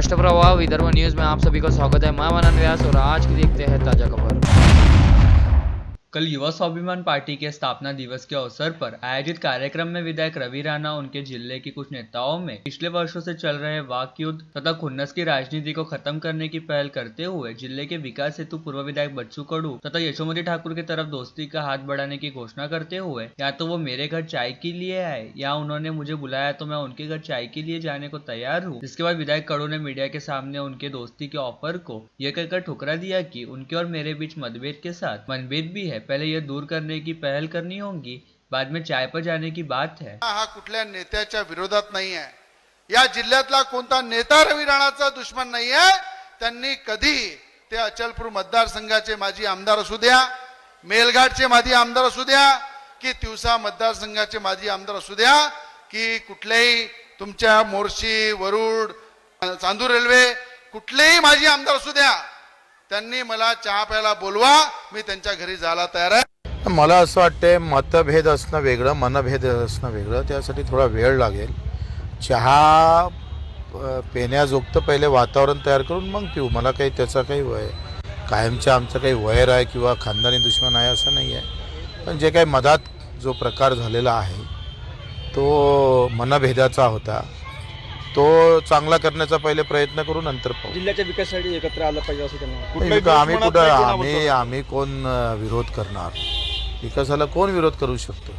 राष्ट्रप्रवाह Vidarbha news में आप सभी का स्वागत है। मैं मनन व्यास और आज की देखते हैं ताजा खबर। कल युवा स्वाभिमान पार्टी के स्थापना दिवस के अवसर पर आयोजित कार्यक्रम में विधायक रवि राणा उनके जिले की कुछ नेताओं में पिछले वर्षों से चल रहे वाक युद्ध तथा खुन्नस की राजनीति को खत्म करने की पहल करते हुए जिले के विकास हेतु पूर्व विधायक बच्चू कडू तथा यशोमती ठाकुर की तरफ दोस्ती का हाथ बढ़ाने की घोषणा करते हुए या तो वो मेरे घर चाय के लिए आए या उन्होंने मुझे बुलाया तो मैं उनके घर चाय के लिए जाने को तैयार हूँ। जिसके बाद विधायक कडू ने मीडिया के सामने उनके दोस्ती के ऑफर को यह कहकर ठुकरा दिया कि उनके और मेरे बीच मतभेद के साथ मनभेद भी है, पहले यह दूर करने की पहल करनी होगी, बाद में चाय पर जाने की बात है। हा कुठल्या नेत्याच्या विरोधात नाही आहे। या जिल्ह्यातला कोणता नेता रवी राणाचा दुश्मन नाही आहे। त्यांनी कधी ते अचलपूर मतदारसंघाचे माजी आमदार असू द्या, मेलघाटचे माजी आमदार असू द्या की तिवसा मतदारसंघाचे माजी आमदार असू द्या की कुठलेही तुमच्या मोर्शी, वरुड, चांदूर रेल्वे कुठलेही माजी आमदार असू द्या, त्यांनी मला चहा प्यायला बोलवा, मी त्यांच्या घरी जायला तयार आहे। मला असं वाटतंय मतभेद असणं वेगळं, मनभेद असणं वेगळं, त्यासाठी थोडा वेळ लागेल। चहा पिण्याजोगतं पहिले वातावरण तयार करून मग पिऊ। मला काही त्याचा काही वय कायमचं आमचं काही वैर आहे किंवा खानदानी दुश्मन आहे असं नाही आहे, पण जे काही मधात जो प्रकार झालेला आहे तो मनभेदाचा होता, तो चांगला करण्याचा पहिले प्रयत्न करू, नंतर पाहू। जिल्ह्याच्या विकासासाठी एकत्र आलं पाहिजे असं त्यांना आम्ही कोण विरोध करणार? विकासाला कोण विरोध करू शकतो?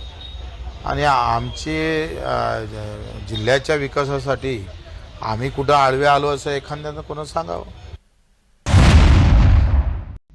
आणि आमची जिल्ह्याच्या विकासासाठी आम्ही कुठं आडवे आलो असं एखाद्यानं कोणा सांगावं?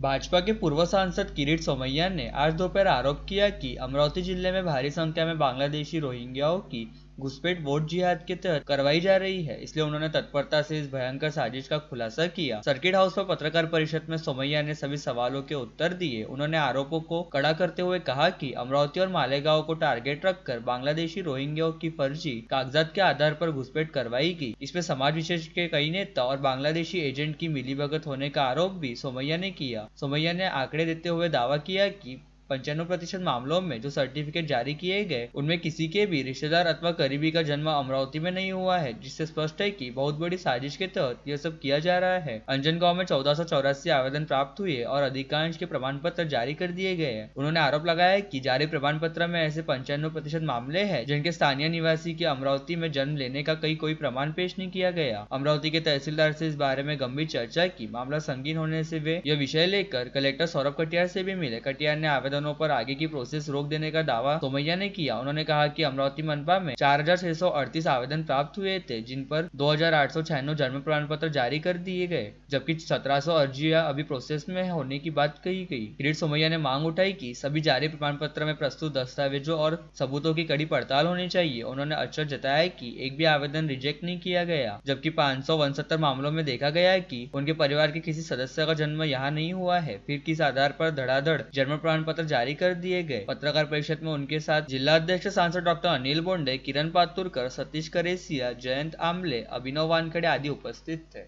भाजपा के पूर्व सांसद किरीट सोमैया ने आज दोपहर आरोप किया कि अमरावती जिले में भारी संख्या में बांग्लादेशी रोहिंग्याओं की घुसपैठ वोट जिहाद के तहत करवाई जा रही है, इसलिए उन्होंने तत्परता से इस भयंकर साजिश का खुलासा किया। सर्किट हाउस पर पत्रकार परिषद में सोमैया ने सभी सवालों के उत्तर दिए। उन्होंने आरोपों को कड़ा करते हुए कहा कि अमरावती और मालेगांव को टारगेट रखकर बांग्लादेशी रोहिंग्याओं की फर्जी कागजात के आधार पर घुसपैठ करवाई गई। इसमें समाज विशेष के कई नेता और बांग्लादेशी एजेंट की मिलीभगत होने का आरोप भी सोमैया ने किया। सोमैया ने आंकड़े देते हुए दावा किया कि 95% मामलों में जो सर्टिफिकेट जारी किए गए उनमें किसी के भी रिश्तेदार अथवा करीबी का जन्म अमरावती में नहीं हुआ है, जिससे स्पष्ट है कि बहुत बड़ी साजिश के तहत यह सब किया जा रहा है। अंजनगांव में 1484 आवेदन प्राप्त हुए और अधिकांश के प्रमाण पत्र जारी कर दिए गए हैं। उन्होंने आरोप लगाया कि जारी प्रमाण पत्र में ऐसे 95% मामले हैं जिनके स्थानीय निवासी के अमरावती में जन्म लेने का कोई प्रमाण पेश नहीं किया गया। अमरावती के तहसीलदार से इस बारे में गंभीर चर्चा की। मामला संगीन होने से वे यह विषय लेकर कलेक्टर सौरभ कटियार से भी मिले। कटियार ने आवेदन पर आगे की प्रोसेस रोक देने का दावा सोमैया ने किया। उन्होंने कहा कि अमरावती मनपा में 4638 आवेदन प्राप्त हुए थे, जिन पर 2896 जन्म प्रमाण पत्र जारी कर दिए गए, जबकि 1700 अर्जियां अभी प्रोसेस में होने की बात कही गई। किरीट सोमैया ने मांग उठाई कि सभी जारी प्रमाण पत्र में प्रस्तुत दस्तावेजों और सबूतों की कड़ी पड़ताल होनी चाहिए। उन्होंने अचरज जताया कि एक भी आवेदन रिजेक्ट नहीं किया गया, जबकि 569 मामलों में देखा गया है कि उनके परिवार के किसी सदस्य का जन्म यहाँ नहीं हुआ है, फिर किस आधार पर धड़ाधड़ जन्म प्रमाण पत्र जारी कर दिए गए। पत्रकार परिषद में उनके साथ जिला अध्यक्ष सांसद डॉक्टर अनिल बोंडे, किरण पातुरकर, सतीश करेसिया, जयंत आमले, अभिनव वानखड़े आदि उपस्थित थे।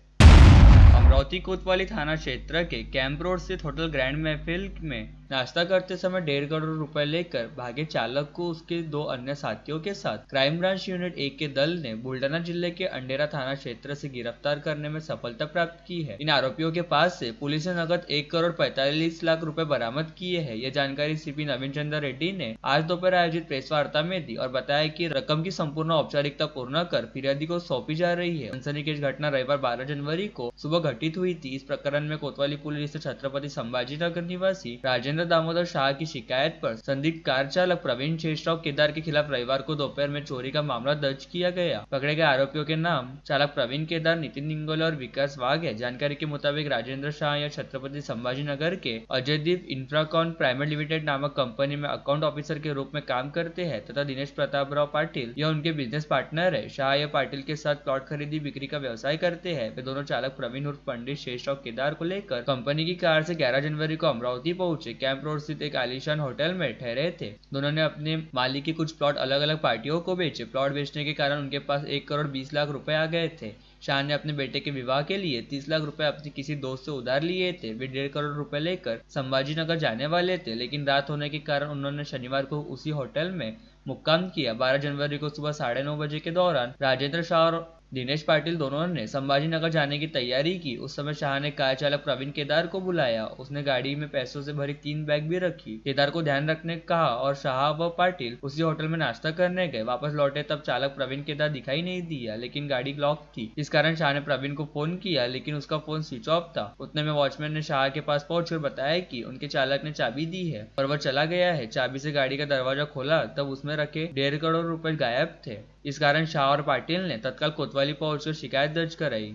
अमरावती कोतवाली थाना क्षेत्र के कैंप रोड स्थित होटल ग्रैंड महफिल में नाश्ता करते समय 1.5 करोड़ रुपए लेकर भागे चालक को उसके 2 अन्य साथियों के साथ क्राइम ब्रांच यूनिट 1 के दल ने बुल्डाना जिले के अंडेरा थाना क्षेत्र से गिरफ्तार करने में सफलता प्राप्त की है। इन आरोपियों के पास से पुलिस ने नगद 1 करोड़ 45 लाख रुपए बरामद किए हैं। यह जानकारी सीपी नवीन चंद्र रेड्डी ने आज दोपहर आयोजित प्रेस वार्ता में दी और बताया कि रकम की संपूर्ण औपचारिकता पूर्ण कर फिरियादी को सौंपी जा रही है। सनसनीखेज घटना रविवार 12 जनवरी को सुबह घटित हुई थी। इस प्रकरण में कोतवाली पुलिस ने छत्रपति संभाजीनगर निवासी राजेंद्र दामोदर शाह की शिकायत पर संदिग्ध कार चालक प्रवीण शेषराव केदार के खिलाफ रविवार को दोपहर में चोरी का मामला दर्ज किया गया। पकड़े गए आरोपियों के नाम चालक प्रवीण केदार, नितिन निंगोले और विकास वाघ है। जानकारी के मुताबिक राजेंद्र शाह या छत्रपति संभाजीनगर के अजयदीप इंफ्राकॉन प्राइवेट लिमिटेड नामक कंपनी में अकाउंट ऑफिसर के रूप में काम करते हैं तथा दिनेश प्रतापराव पाटिल यह उनके बिजनेस पार्टनर है। शाह या पाटिल के साथ प्लॉट खरीदी बिक्री का व्यवसाय करते हैं। वे दोनों चालक प्रवीण उर्फ पंडित शेषराव केदार को लेकर कंपनी की कार से 11 जनवरी को अमरावती पहुंचे। कैंप रोड स्थित एक आलीशान होटल में ठहरे थे। दोनों ने अपने मालिक के कुछ प्लॉट अलग अलग पार्टियों को बेचे। प्लॉट बेचने के कारण उनके पास 1 करोड़ 20 लाख रुपए आ गए थे। शाह ने अपने बेटे के विवाह के लिए 30 लाख रुपए अपने किसी दोस्त से उधार लिए थे। वे 1.5 करोड़ रुपए लेकर संभाजीनगर जाने वाले थे, लेकिन रात होने के कारण उन्होंने शनिवार को उसी होटल में मुक्काम किया। 12 जनवरी को सुबह 9:30 बजे के दौरान राजेंद्र शाह दिनेश पाटिल दोनों ने संभाजीनगर जाने की तैयारी की। उस समय शाह ने कार चालक प्रवीण केदार को बुलाया। उसने गाड़ी में पैसों से भरी 3 बैग भी रखी। केदार को ध्यान रखने को कहा और शाह व पाटिल उसी होटल में नाश्ता करने गए। वापस लौटे तब चालक प्रवीण केदार दिखाई नहीं दिया, लेकिन गाड़ी लॉक थी। इस कारण शाह ने प्रवीण को फोन किया, लेकिन उसका फोन स्विच ऑफ था। उतने में वॉचमैन ने शाह के पास पहुंचकर बताया कि उनके चालक ने चाबी दी है और वह चला गया है। चाबी से गाड़ी का दरवाजा खोला तब उसमें रखे 1.5 करोड़ रुपए गायब थे। इस कारण शाह और पाटिल ने तत्काल कोतवाली पहुंचकर शिकायत दर्ज कराई।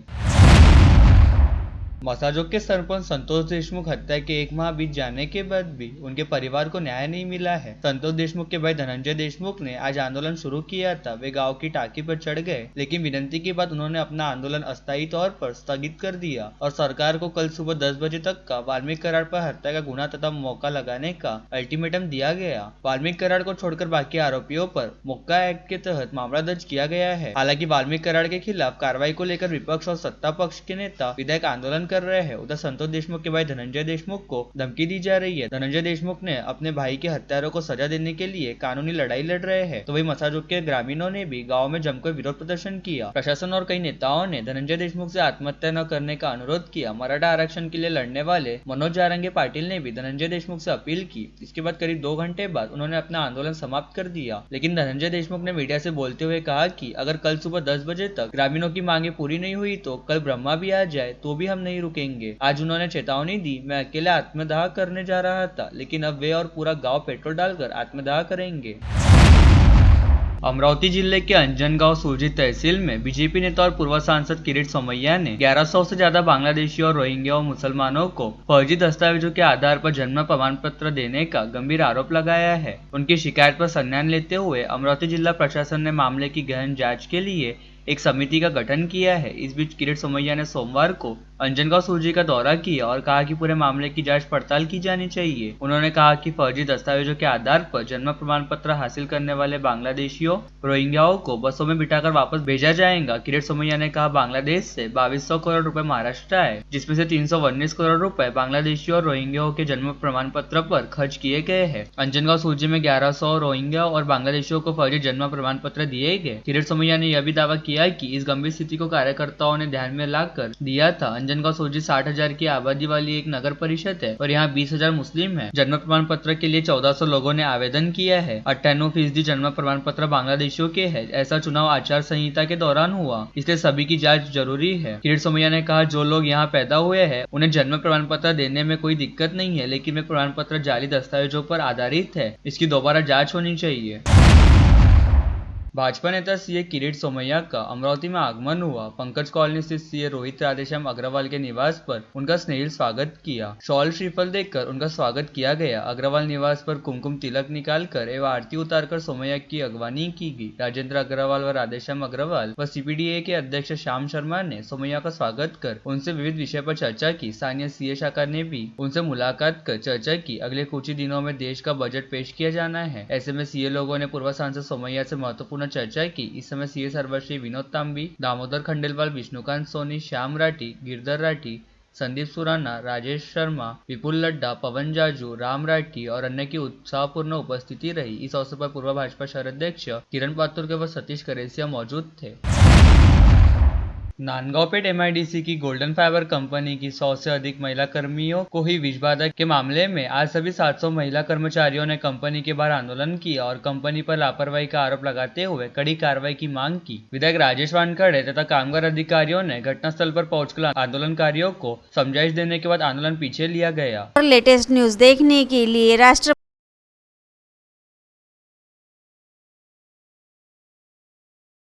मसाजोग के सरपंच संतोष देशमुख हत्या के 1 माह बीत जाने के बाद भी उनके परिवार को न्याय नहीं मिला है। संतोष देशमुख के भाई धनंजय देशमुख ने आज आंदोलन शुरू किया था। वे गांव की टाकी पर चढ़ गए, लेकिन विनती के बाद उन्होंने अपना आंदोलन अस्थायी तौर पर स्थगित कर दिया और सरकार को कल सुबह 10 बजे तक का वाल्मीकि कराड़ पर हत्या का गुना तथा मौका लगाने का अल्टीमेटम दिया गया। वाल्मीकि कराड़ को छोड़कर बाकी आरोपियों पर मोक्का एक्ट के तहत मामला दर्ज किया गया है। हालांकि वाल्मीकि कराड़ के खिलाफ कार्रवाई को लेकर विपक्ष और सत्ता पक्ष के नेता विधायक आंदोलन कर रहे हैं। उधर संतोष देशमुख के भाई धनंजय देशमुख को धमकी दी जा रही है। धनंजय देशमुख ने अपने भाई के हत्यारों को सजा देने के लिए कानूनी लड़ाई लड़ रहे हैं। तो वही मसाजोग के ग्रामीणों ने भी गांव में जमकर विरोध प्रदर्शन किया। प्रशासन और कई नेताओं ने धनंजय देशमुख से आत्महत्या न करने का अनुरोध किया। मराठा आरक्षण के लिए लड़ने वाले मनोज जारंगे पाटिल ने भी धनंजय देशमुख से अपील की। इसके बाद करीब 2 घंटे बाद उन्होंने अपना आंदोलन समाप्त कर दिया। लेकिन धनंजय देशमुख ने मीडिया से बोलते हुए कहा कि अगर कल सुबह 10 बजे तक ग्रामीणों की मांगे पूरी नहीं हुई तो कल ब्रह्मा भी आ जाए तो भी हम नहीं रुकेंगे। आज उन्होंने चेतावनी दी, मैं अकेले आत्मदाह करने जा रहा था, लेकिन अब वे और पूरा गांव पेट्रोल डालकर आत्मदाह करेंगे। अमरावती जिले के अंजनगांव सुरजी तहसील में बीजेपी नेता और पूर्व सांसद किरीट सोमैया ने 1100 से ज्यादा बांग्लादेशी और रोहिंग्या मुसलमानों को फर्जी दस्तावेजों के आधार पर जन्म प्रमाण पत्र देने का गंभीर आरोप लगाया है। उनकी शिकायत पर संज्ञान लेते हुए अमरावती जिला प्रशासन ने मामले की गहन जांच के लिए एक समिति का गठन किया है। इस बीच किरीट सोमैया ने सोमवार को अंजनगांव सुरजी का दौरा किया और कहा कि पूरे मामले की जांच पड़ताल की जानी चाहिए। उन्होंने कहा कि फर्जी दस्तावेजों के आधार पर जन्म प्रमाण पत्र हासिल करने वाले बांग्लादेशियों रोहिंग्याओं को बसों में बिठाकर वापस भेजा जाएगा। किरीट सोमैया ने कहा बांग्लादेश से 2200 करोड़ रुपए महाराष्ट्र आए, जिसमें से 319 करोड़ रुपए बांग्लादेशियों और रोहिंग्याओं के जन्म प्रमाण पत्र पर खर्च किए गए हैं। अंजनगांव सुरजी में 1100 रोहिंग्या और बांग्लादेशियों को फर्जी जन्म प्रमाण पत्र दिए गए। किरीट सोमैया ने यह भी दावा किया कि इस गंभीर स्थिति को कार्यकर्ताओं ने ध्यान में लाकर दिया था। अंजनगांव सुरजी 60,000 की आबादी वाली एक नगर परिषद है और यहाँ 20,000 मुस्लिम है। जन्म प्रमाण पत्र के लिए 1400 लोगों ने आवेदन किया है। 98% जन्म प्रमाण पत्र बांग्लादेशियों के है। ऐसा चुनाव आचार संहिता के दौरान हुआ, इसलिए सभी की जांच जरूरी है। किरीट सोमैया ने कहा जो लोग यहाँ पैदा हुए हैं उन्हें जन्म प्रमाण पत्र देने में कोई दिक्कत नहीं है, लेकिन वे प्रमाण पत्र जाली दस्तावेजों पर आधारित है, इसकी दोबारा जांच होनी चाहिए। भाजपा नेता सीए किरीट सोमैया का अमरावती में आगमन हुआ। पंकज कॉलोनी स्थित सीए रोहित राधेश्याम अग्रवाल के निवास पर उनका स्नेहिल स्वागत किया। शॉल श्रीफल देकर उनका स्वागत किया गया। अग्रवाल निवास पर कुमकुम तिलक निकालकर एवं आरती उतारकर सोमैया की अगवानी की गई। राजेंद्र अग्रवाल व राधेश्याम अग्रवाल व सीपीडीए के अध्यक्ष श्याम शर्मा ने सोमैया का स्वागत कर उनसे विविध विषय पर चर्चा की। स्थानीय सीए शाखा ने भी उनसे मुलाकात कर चर्चा की। अगले कुछ ही दिनों में देश का बजट पेश किया जाना है। ऐसे में सीए लोगों ने पूर्व सांसद सोमैया से महत्वपूर्ण चर्चा की। इस समय सीए सर्वश्री विनोद तांबी, दामोदर खंडेलवाल, विष्णुकांत सोनी, श्याम राठी, गिरधर राठी, संदीप सुराना, राजेश शर्मा, विपुल लड्डा, पवन जाजू, राम राठी और अन्य की उत्साहपूर्ण उपस्थिति रही। इस अवसर पर पूर्व भाजपा शहर अध्यक्ष किरण पातुरके व सतीश करेसिया मौजूद थे। नांदगांवपेट एमआईडीसी की गोल्डन फाइबर कंपनी की 100 से अधिक महिला कर्मियों को हुई विषबाधा के मामले में आज सभी 700 महिला कर्मचारियों ने कंपनी के बाहर आंदोलन किया और कंपनी पर लापरवाही का आरोप लगाते हुए कड़ी कार्रवाई की मांग की। विधायक राजेश वानखड़े तथा कामगार अधिकारियों ने घटनास्थल पर पहुंचकर आंदोलनकारियों को समझाइश देने के बाद आंदोलन पीछे लिया गया। लेटेस्ट न्यूज देखने के लिए राष्ट्र